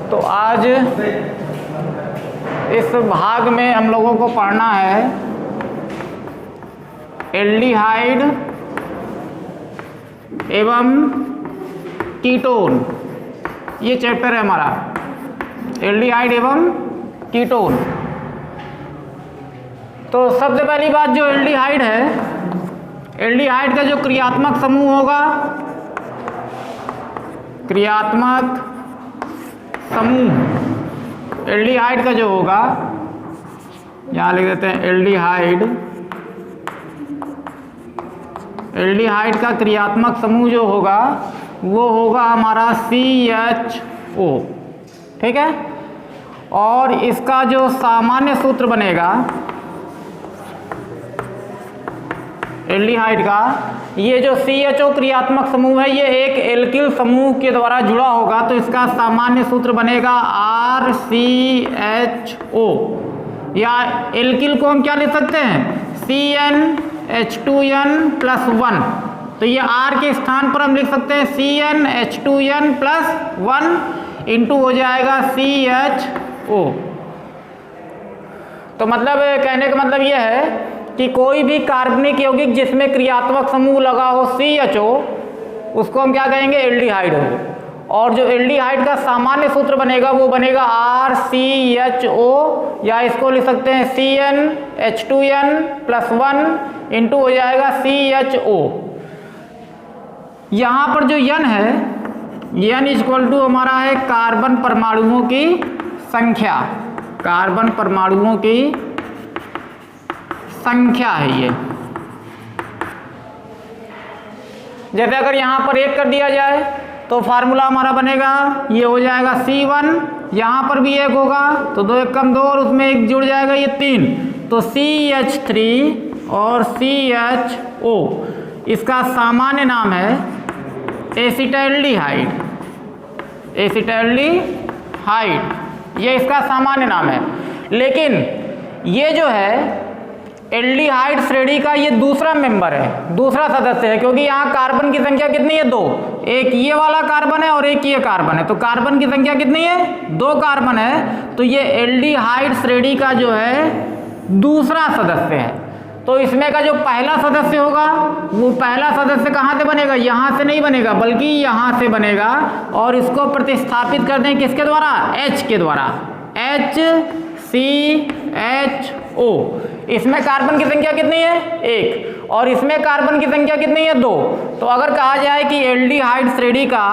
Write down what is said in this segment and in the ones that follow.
तो आज इस भाग में हम लोगों को पढ़ना है एल्डिहाइड एवं कीटोन। ये चैप्टर है हमारा एल्डिहाइड एवं कीटोन। तो सबसे पहली बात, जो एल्डिहाइड है, एल्डिहाइड का जो क्रियात्मक समूह होगा, क्रियात्मक समूह एल्डिहाइड का जो होगा, यहाँ लिख देते हैं एल्डिहाइड। एल्डिहाइड का क्रियात्मक समूह जो होगा वो होगा हमारा CHO, ठीक है। और इसका जो सामान्य सूत्र बनेगा एल्डिहाइड का, ये जो CHO क्रियात्मक समूह है ये एक एल्किल समूह के द्वारा जुड़ा होगा, तो इसका सामान्य सूत्र बनेगा RCHO। या एल्किल को हम क्या लिख सकते हैं, CnH2n+1। तो ये R के स्थान पर हम लिख सकते हैं CnH2n+1 इंटू हो जाएगा CHO। तो मतलब कहने का मतलब ये है कि कोई भी कार्बनिक यौगिक जिसमें क्रियात्मक समूह लगा हो CHO, उसको हम क्या कहेंगे, एल्डिहाइड हो। और जो एल्डिहाइड का सामान्य सूत्र बनेगा वो बनेगा RCHO, या इसको लिख सकते हैं CnH2n+1 इंटू हो जाएगा CHO। यहाँ पर जो N है, N इक्वल टू हमारा है कार्बन परमाणुओं की संख्या। कार्बन परमाणुओं की संख्या है ये। जैसे अगर यहाँ पर 1 कर दिया जाए तो फार्मूला हमारा बनेगा, ये हो जाएगा C1, यहाँ पर भी 1 होगा तो 2 1 कम 2 और उसमें 1 जुड़ जाएगा, ये 3, तो CH3 और CHO। इसका सामान्य नाम है एसिटैल्डिहाइड। एसिटैल्डिहाइड ये इसका सामान्य नाम है। लेकिन ये जो है एल्डिहाइड श्रेणी का ये दूसरा मेंबर है, दूसरा सदस्य है, क्योंकि यहाँ कार्बन की संख्या कितनी है, 2। एक ये वाला कार्बन है और एक ये कार्बन है, तो कार्बन की संख्या कितनी है, 2 कार्बन है। तो ये एल्डिहाइड श्रेणी का जो है दूसरा सदस्य है। तो इसमें का जो पहला सदस्य होगा वो पहला सदस्य कहाँ से बनेगा, यहाँ से नहीं बनेगा बल्कि यहाँ से बनेगा। और इसको प्रतिस्थापित कर दें किसके द्वारा, H के द्वारा, HCHO। इसमें कार्बन की संख्या कितनी है, 1, और इसमें कार्बन की संख्या कितनी है, 2। तो अगर कहा जाए कि एल्डिहाइड श्रेणी का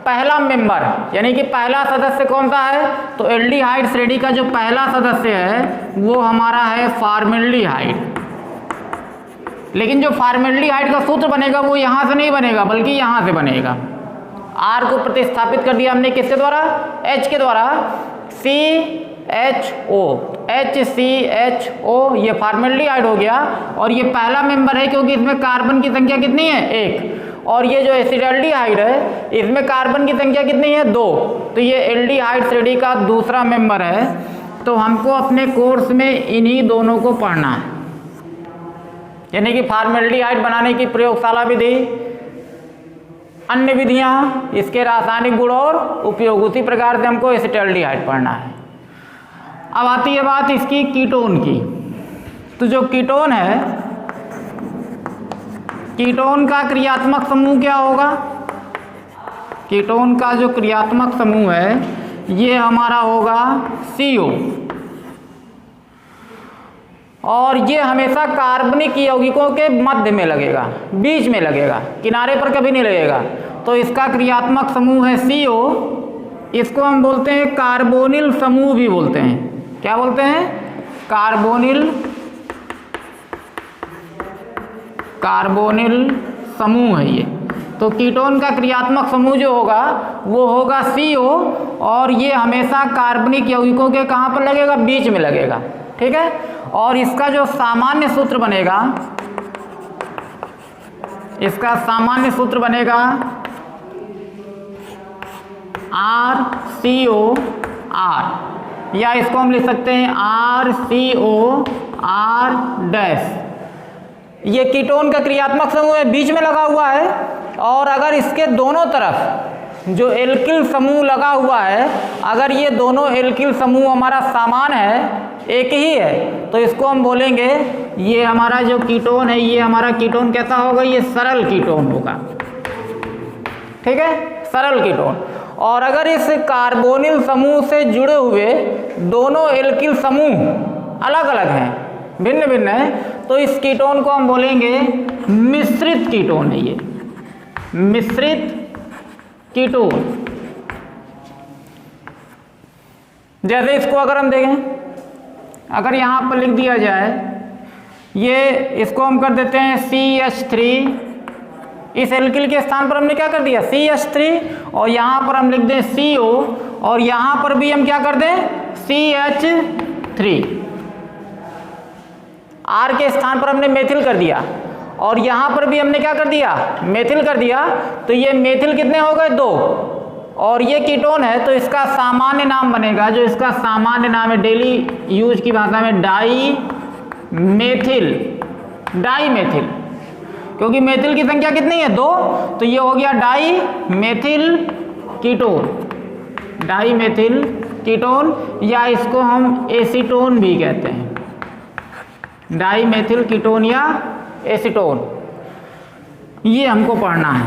पहला मेंबर यानी कि पहला सदस्य कौन सा है, तो एल्डिहाइड श्रेणी का जो पहला सदस्य है वो हमारा है फॉर्मेल्डिहाइड। लेकिन जो फॉर्मेल्डिहाइड का सूत्र बनेगा वो यहाँ से नहीं बनेगा बल्कि यहाँ से बनेगा। R को प्रतिस्थापित कर दिया हमने किसके द्वारा, H के द्वारा, CHO, HCHO, ये फॉर्मेल्डिहाइड हो गया। और ये पहला मेंबर है क्योंकि इसमें कार्बन की संख्या कितनी है, 1। और ये जो एसिटैल्डिहाइड है इसमें कार्बन की संख्या कितनी है, 2। तो ये एल्डिहाइड श्रेणी का दूसरा मेंबर है। तो हमको अपने कोर्स में इन्हीं दोनों को पढ़ना है, यानी कि फॉर्मेल्डिहाइड बनाने की प्रयोगशाला विधि, अन्य विधियाँ, इसके रासायनिक गुण और उपयोग, उसी प्रकार से हमको एसिटैल्डिहाइड पढ़ना है। अब आती है बात इसकी कीटोन की। तो जो कीटोन है, कीटोन का क्रियात्मक समूह क्या होगा, कीटोन का जो क्रियात्मक समूह है ये हमारा होगा CO। और ये हमेशा कार्बनिक यौगिकों के मध्य में लगेगा, बीच में लगेगा, किनारे पर कभी नहीं लगेगा। तो इसका क्रियात्मक समूह है CO। इसको हम बोलते हैं कार्बोनिल समूह भी बोलते हैं। क्या बोलते हैं, कार्बोनिल समूह है ये। तो कीटोन का क्रियात्मक समूह जो होगा वो होगा CO, और ये हमेशा कार्बनिक यौगिकों के कहाँ पर लगेगा, बीच में लगेगा, ठीक है। और इसका जो सामान्य सूत्र बनेगा, इसका सामान्य सूत्र बनेगा RCOR, या इसको हम लिख सकते हैं RCOR'। ये कीटोन का क्रियात्मक समूह है, बीच में लगा हुआ है। और अगर इसके दोनों तरफ जो एल्किल समूह लगा हुआ है, अगर ये दोनों एल्किल समूह हमारा समान है, एक ही है, तो इसको हम बोलेंगे ये हमारा जो कीटोन है, ये हमारा कीटोन कैसा होगा, ये सरल कीटोन होगा। ठीक है, सरल कीटोन। और अगर इस कार्बोनिल समूह से जुड़े हुए दोनों एल्किल समूह अलग अलग हैं, भिन्न भिन्न है, तो इस कीटोन को हम बोलेंगे मिश्रित कीटोन है। ये मिश्रित कीटोन। जैसे इसको अगर हम देखें, अगर यहाँ पर लिख दिया जाए, ये इसको हम कर देते हैं CH3, इस एल्किल के स्थान पर हमने क्या कर दिया CH3, और यहाँ पर हम लिख दें CO, और यहाँ पर भी हम क्या कर दें CH3, R के स्थान पर हमने मेथिल कर दिया, और यहाँ पर भी हमने क्या कर दिया मेथिल कर दिया। तो ये मेथिल कितने हो गए 2, और ये कीटोन है, तो इसका सामान्य नाम बनेगा, जो इसका सामान्य नाम है डेली यूज की भाषा में डाई मेथिल, क्योंकि मेथिल की संख्या कितनी है 2, तो ये हो गया डाई मेथिल कीटोन, या इसको हम एसीटोन भी कहते हैं, डाई मेथिल कीटोन या एसीटोन। ये हमको पढ़ना है,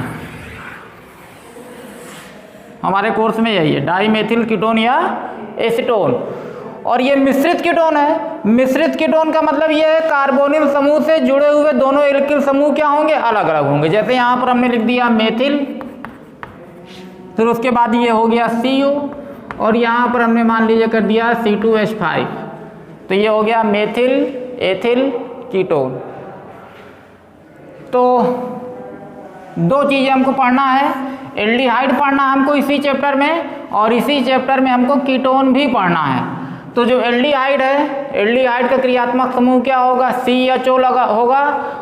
हमारे कोर्स में यही है, डाई मेथिल कीटोन या एसीटोन। और ये मिश्रित कीटोन है। मिश्रित कीटोन का मतलब ये है कार्बोनिल समूह से जुड़े हुए दोनों एल्किल समूह क्या होंगे, अलग अलग होंगे। जैसे यहाँ पर हमने लिख दिया मेथिल, फिर उसके बाद ये हो गया CO, और यहाँ पर हमने मान लीजिए कर दिया C2H5, तो ये हो गया मेथिल एथिल कीटोन। तो 2 चीज़ें हमको पढ़ना है, एल्डिहाइड पढ़ना है हमको इसी चैप्टर में, और इसी चैप्टर में हमको कीटोन भी पढ़ना है। तो जो एल्डिहाइड है, एल्डिहाइड का क्रियात्मक समूह क्या होगा CHO लगा होगा,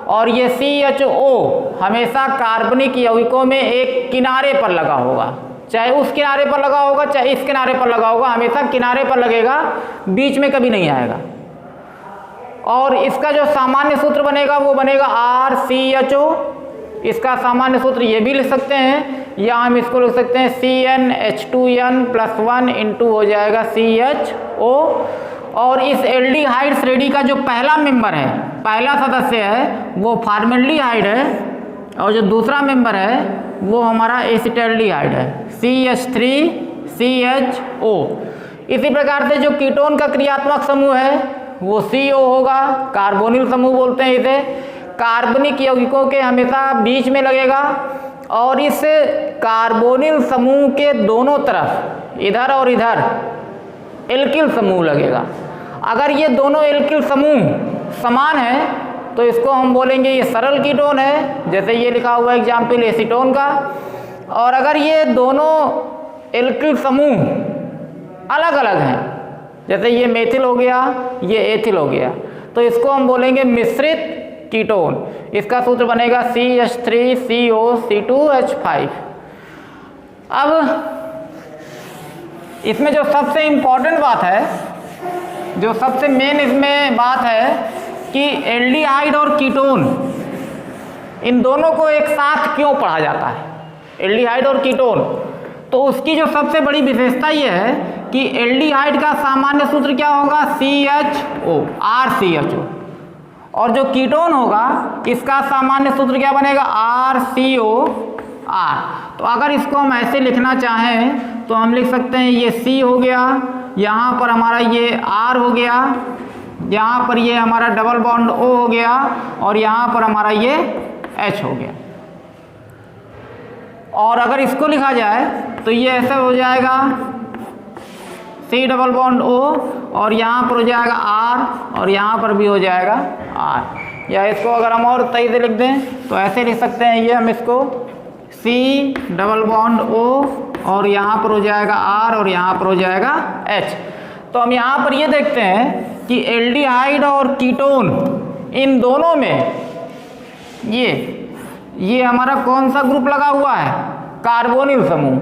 और ये CHO हमेशा कार्बनिक यौगिकों में एक किनारे पर लगा होगा, चाहे उस किनारे पर लगा होगा चाहे इस किनारे पर लगा होगा, हमेशा किनारे पर लगेगा, बीच में कभी नहीं आएगा। और इसका जो सामान्य सूत्र बनेगा वो बनेगा RCHO। इसका सामान्य सूत्र ये भी लिख सकते हैं, या हम इसको लिख सकते हैं CnH2n+1 इंटू हो जाएगा CHO। और इस एल्डिहाइड श्रेणी का जो पहला मेंबर है, पहला सदस्य है, वो फॉर्मेल्डिहाइड है, और जो दूसरा मेंबर है वो हमारा एसिटल्डिहाइड है, CH3CHO। इसी प्रकार से जो कीटोन का क्रियात्मक समूह है वो CO होगा, कार्बोनिल समूह बोलते हैं इसे, कार्बनिक यौगिकों के हमेशा बीच में लगेगा, और इस कार्बोनिल समूह के दोनों तरफ इधर और इधर एल्किल समूह लगेगा। अगर ये दोनों एल्किल समूह समान है तो इसको हम बोलेंगे ये सरल कीटोन है, जैसे ये लिखा हुआ एग्जाम्पल एसीटोन का। और अगर ये दोनों एल्किल समूह अलग अलग हैं, जैसे ये मेथिल हो गया, ये एथिल हो गया, तो इसको हम बोलेंगे मिश्रित कीटोन। इसका सूत्र बनेगा CH3COC2H5। अब इसमें जो सबसे इम्पोर्टेंट बात है, जो सबसे मेन इसमें बात है कि एल्डिहाइड और कीटोन, इन दोनों को एक साथ क्यों पढ़ा जाता है, एल्डिहाइड और कीटोन। तो उसकी जो सबसे बड़ी विशेषता ये है कि एल्डिहाइड का सामान्य सूत्र क्या होगा CHO, RCHO, और जो कीटोन होगा इसका सामान्य सूत्र क्या बनेगा RCOR। तो अगर इसको हम ऐसे लिखना चाहें तो हम लिख सकते हैं ये C हो गया, यहाँ पर हमारा ये R हो गया, यहाँ पर ये हमारा डबल बॉन्ड O हो गया, और यहाँ पर हमारा ये H हो गया। और अगर इसको लिखा जाए तो ये ऐसे हो जाएगा C डबल बॉन्ड O, और यहाँ पर हो जाएगा R, और यहाँ पर भी हो जाएगा R। या इसको अगर हम और सही से लिख दें तो ऐसे लिख सकते हैं, ये हम इसको C डबल बॉन्ड O, और यहाँ पर हो जाएगा R, और यहाँ पर हो जाएगा H। तो हम यहाँ पर ये देखते हैं कि एल्डिहाइड और कीटोन, इन दोनों में ये हमारा कौन सा ग्रुप लगा हुआ है, कार्बोनिल समूह।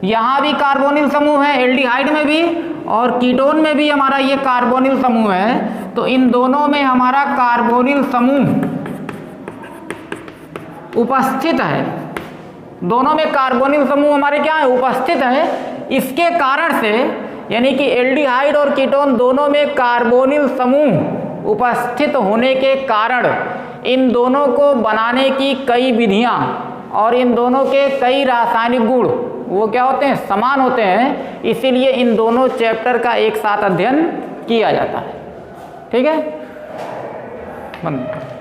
यहाँ भी कार्बोनिल समूह है, एल्डिहाइड में भी और कीटोन में भी हमारा ये कार्बोनिल समूह है। तो इन दोनों में हमारा कार्बोनिल समूह उपस्थित है, दोनों में कार्बोनिल समूह हमारे क्या है, उपस्थित है। इसके कारण से यानी कि एल्डिहाइड और कीटोन दोनों में कार्बोनिल समूह उपस्थित होने के कारण इन दोनों को बनाने की कई विधियां और इन दोनों के कई रासायनिक गुण वो क्या होते हैं, समान होते हैं। इसीलिए इन दोनों चैप्टर का एक साथ अध्ययन किया जाता है। ठीक है, बंद।